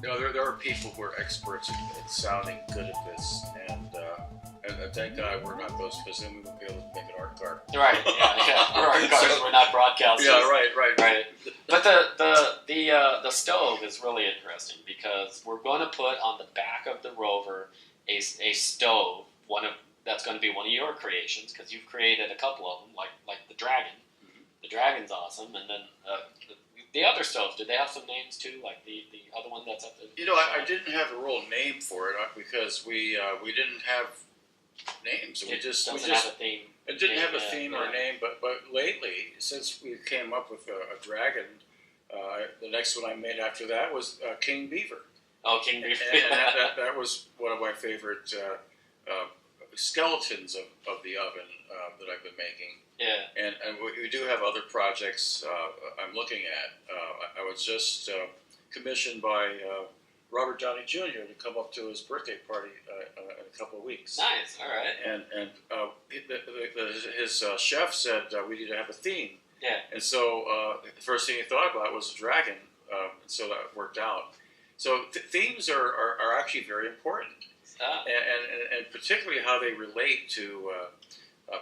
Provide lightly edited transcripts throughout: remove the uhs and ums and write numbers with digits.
You know, there are people who are experts at sounding good at this, and thank God we're not those, because then we wouldn't be able to make an art car. Right. Yeah. Our art cars were not broadcasters. Yeah. Right. But the stove is really interesting because we're going to put on the back of the Rover a stove. That's going to be one of your creations, because you've created a couple of them, like the dragon. Mm-hmm. The dragon's awesome, and then the other stoves. Do they have some names too? Like the other one that's at the. You know, I didn't have a real name for it because we didn't have names. We just have a theme. It didn't have a theme or a name, but lately, since we came up with a dragon, the next one I made after that was King Beaver. Oh, King Beaver. And that was one of my favorite skeletons of the oven that I've been making. Yeah. And we do have other projects I'm looking at. I was just commissioned by Robert Downey Jr. to come up to his birthday party in a couple of weeks. Nice, all right. And his chef said we need to have a theme. Yeah. And so the first thing he thought about was a dragon, and so that worked out. So themes are actually very important, and particularly how they relate to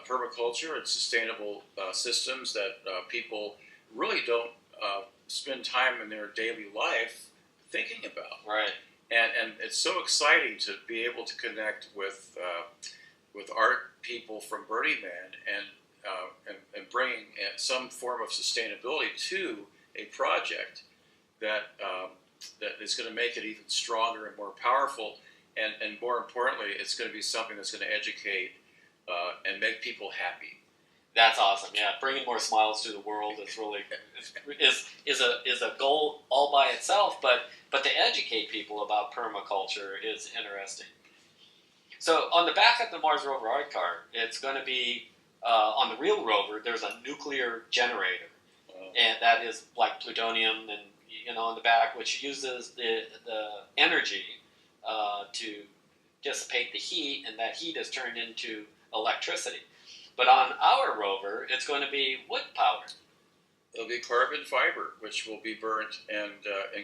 permaculture and sustainable systems that people really don't spend time in their daily life thinking about. Right. And it's so exciting to be able to connect with art people from Burning Man and bringing some form of sustainability to a project that is going to make it even stronger and more powerful, and more importantly, it's going to be something that's going to educate and make people happy. That's awesome. Yeah, bringing more smiles to the world is really is a goal all by itself. But to educate people about permaculture is interesting. So on the back of the Mars Rover Art Car, it's going to be on the real rover. There's a nuclear generator, and that is like plutonium, and in the back, which uses the energy to dissipate the heat, and that heat is turned into electricity. But on our rover, it's going to be wood power. It'll be carbon fiber, which will be burnt and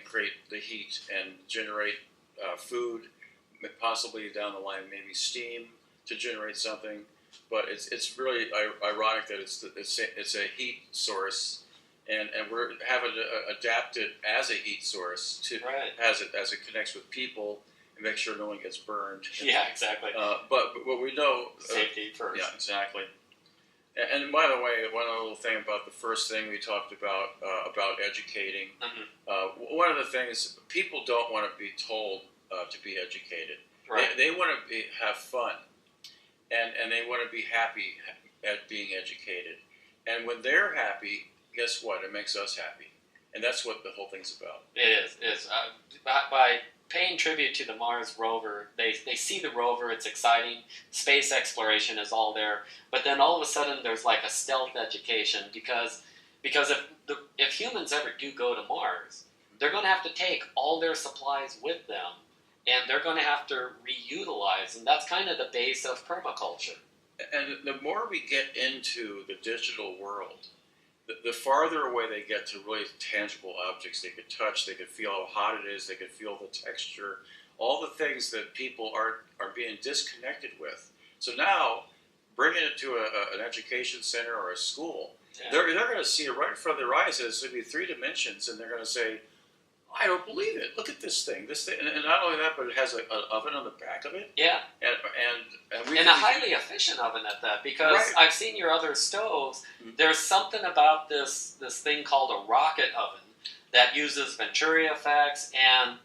create the heat and generate food, possibly down the line, maybe steam to generate something. But it's really ironic that it's a heat source, and we're having to adapt it as a heat source to as it connects with people and make sure no one gets burned. Yeah, exactly. But what we know, safety first. Yeah, exactly. And by the way, one little thing about the first thing we talked about educating. Mm-hmm. One of the things, people don't want to be told to be educated. Right. They want to have fun, and they want to be happy at being educated. And when they're happy, guess what? It makes us happy, and that's what the whole thing's about. It is. By paying tribute to the Mars rover, they see the rover, it's exciting, space exploration is all there, but then all of a sudden there's like a stealth education, because if humans ever do go to Mars, they're going to have to take all their supplies with them, and they're going to have to reutilize, and that's kind of the base of permaculture. And the more we get into the digital world, the farther away they get to really tangible objects they could touch, they could feel how hot it is, they could feel the texture, all the things that people are being disconnected with. So now, bringing it to an education center or a school, they're going to see it right in front of their eyes. It's going to be 3 dimensions, and they're going to say, I don't believe it. Look at this thing. And not only that, but it has an oven on the back of it. Yeah. And a highly efficient oven at that, because I've seen your other stoves. Mm-hmm. There's something about this thing called a rocket oven that uses Venturi effects, and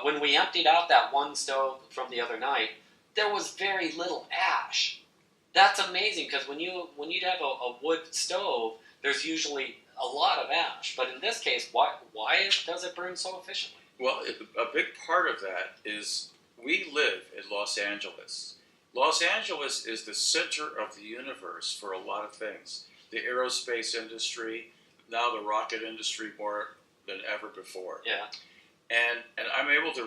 when we emptied out that one stove from the other night, there was very little ash. That's amazing, because when you have a wood stove, there's usually a lot of ash, but in this case, why does it burn so efficiently? Well, a big part of that is we live in Los Angeles. Los Angeles is the center of the universe for a lot of things. The aerospace industry, now the rocket industry more than ever before. Yeah. And I'm able to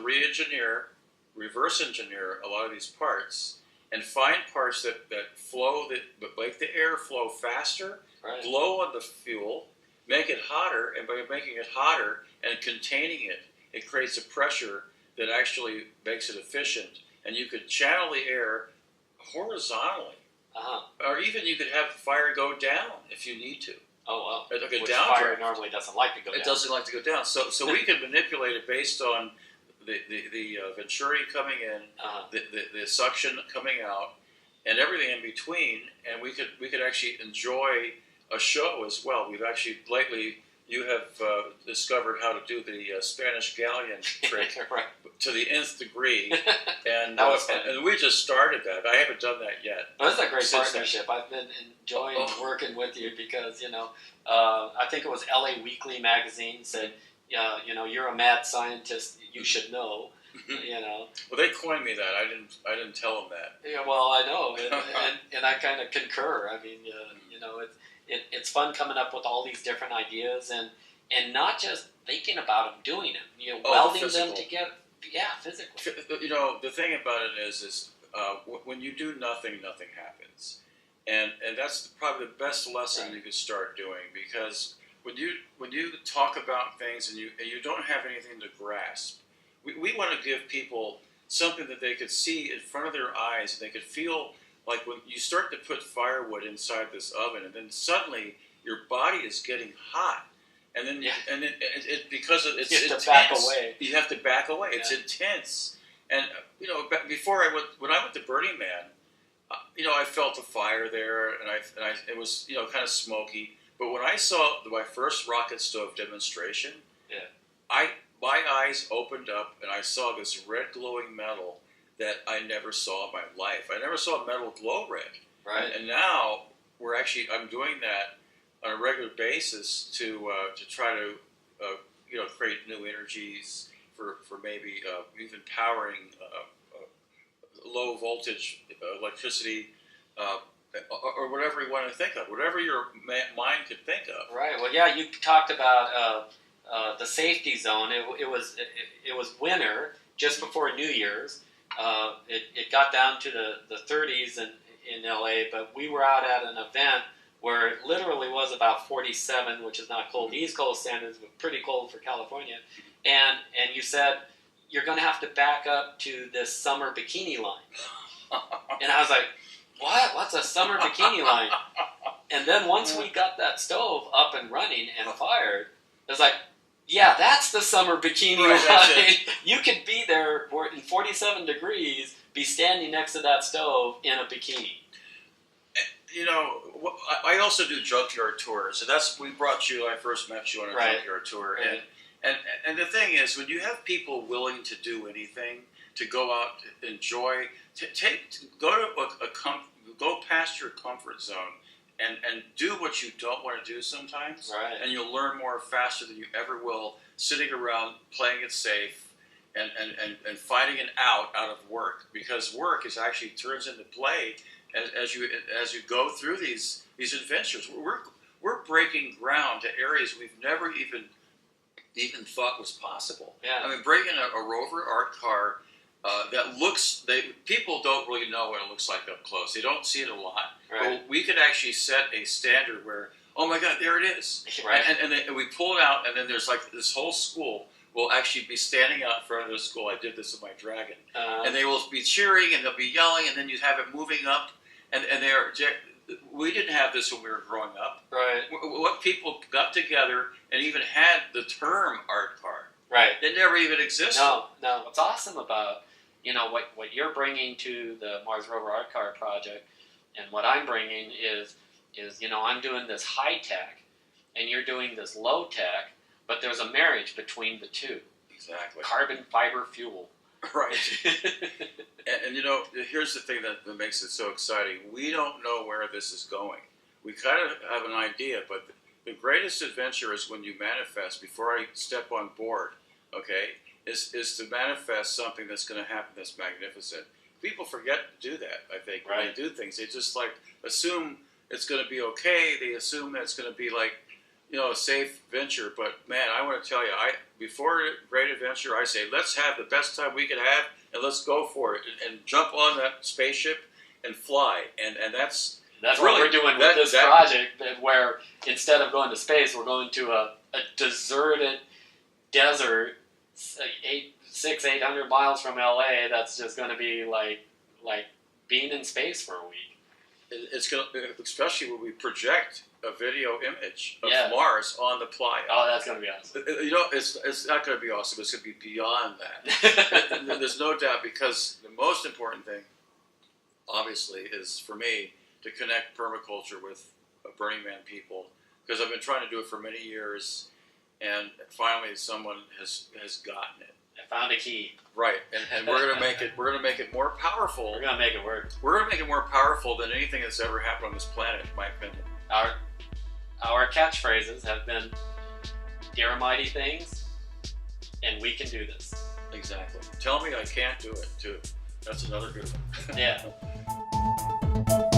reverse engineer a lot of these parts and find parts that flow, that make the air flow faster, blow on the fuel, make it hotter, and by making it hotter and containing it it creates a pressure that actually makes it efficient, and you could channel the air horizontally, or even you could have fire go down if you need to. Oh, well. Like a Which downdraft. fire normally doesn't like to go down. It doesn't like to go down. So we could manipulate it based on the venturi coming in, the suction coming out, and everything in between, and we could actually enjoy a show as well. We've actually lately, you have discovered how to do the Spanish galleon trick Right. to the nth degree, and That was fun. and we just started that. I haven't done that yet. Well, this is a great Since partnership. I've been enjoying working with you because, I think it was LA Weekly magazine said, you're a mad scientist, you should know, Well, they coined me that. I didn't tell them that. Yeah, well, I know, and I kind of concur. I mean, it's fun coming up with all these different ideas and not just thinking about them, doing them. Welding them together. Yeah, physically. The thing about it is when you do nothing, nothing happens, and that's probably the best lesson you could start doing, because when you talk about things and you don't have anything to grasp, we want to give people something that they could see in front of their eyes, and they could feel like when you start to put firewood inside this oven, and then suddenly your body is getting hot, and then because it's you have intense, to back away. You have to back away. Yeah. It's intense, and before when I went to Burning Man, I felt the fire there, and it was kind of smoky. But when I saw my first rocket stove demonstration, my eyes opened up, and I saw this red glowing metal that I never saw in my life. I never saw metal glow red. Right. And now I'm doing that on a regular basis to try to create new energies for maybe even powering low voltage electricity or whatever you want to think of, whatever your mind could think of. Right. Well, yeah, you talked about the safety zone. It was winter just before New Year's. It got down to the 30s in LA, but we were out at an event where it literally was about 47, which is not cold. East Coast standards, but pretty cold for California. And you said, you're going to have to back up to this summer bikini line. And I was like, what? What's a summer bikini line? And then once we got that stove up and running and fired, it was like, yeah, that's the summer bikini line. You could be there in 47 degrees, be standing next to that stove in a bikini. I also do junkyard tours, and we brought you. I first met you on a junkyard tour, and the thing is, when you have people willing to do anything, to go out, enjoy, go past your comfort zone, and do what you don't want to do sometimes, and you'll learn more faster than you ever will sitting around playing it safe and fighting an out of work, because work actually turns into play as you go through these adventures. We're breaking ground to areas we've never even thought was possible. Yeah. I mean, bringing a Rover Art Car that people don't really know what it looks like up close. They don't see it a lot. Right. But we could actually set a standard where, oh my God, there it is. Right. And we pull it out, and then there's like this whole school will actually be standing out in front of the school. I did this with my Dragon. And they will be cheering, and they'll be yelling, and then you have it moving up. And we didn't have this when we were growing up. Right. What people got together and even had the term art car. Right. It never even existed. No. What's awesome about what you're bringing to the Mars Rover Art Car project, and what I'm bringing is I'm doing this high tech, and you're doing this low tech, but there's a marriage between the two. Exactly. Carbon fiber fuel. Right. and here's the thing that makes it so exciting. We don't know where this is going. We kind of have an idea, but the greatest adventure is when you manifest, before I step on board, is to manifest something that's going to happen that's magnificent. People forget to do that, I think, when they do things. They just assume it's going to be okay. They assume that it's going to be a safe venture. But man, I want to tell you, before a great adventure, I say, let's have the best time we can have, and let's go for it, and jump on that spaceship and fly. And that's really, what we're doing with this project, where instead of going to space, we're going to a deserted desert 800 miles from LA, that's just going to be like being in space for a week. It's going to, especially when we project a video image of Yeah. Mars on the playa. Oh, that's going to be awesome. You know, it's not going to be awesome. It's going to be beyond that. There's no doubt, because the most important thing, obviously, is for me to connect permaculture with Burning Man people, because I've been trying to do it for many years, and finally someone has gotten it. I found a key. Right, and we're going to make it more powerful. We're going to make it work. We're going to make it more powerful than anything that's ever happened on this planet, in my opinion. Our catchphrases have been "Dear mighty things," and "We can do this." Exactly. Tell me I can't do it too. That's another good one. Yeah.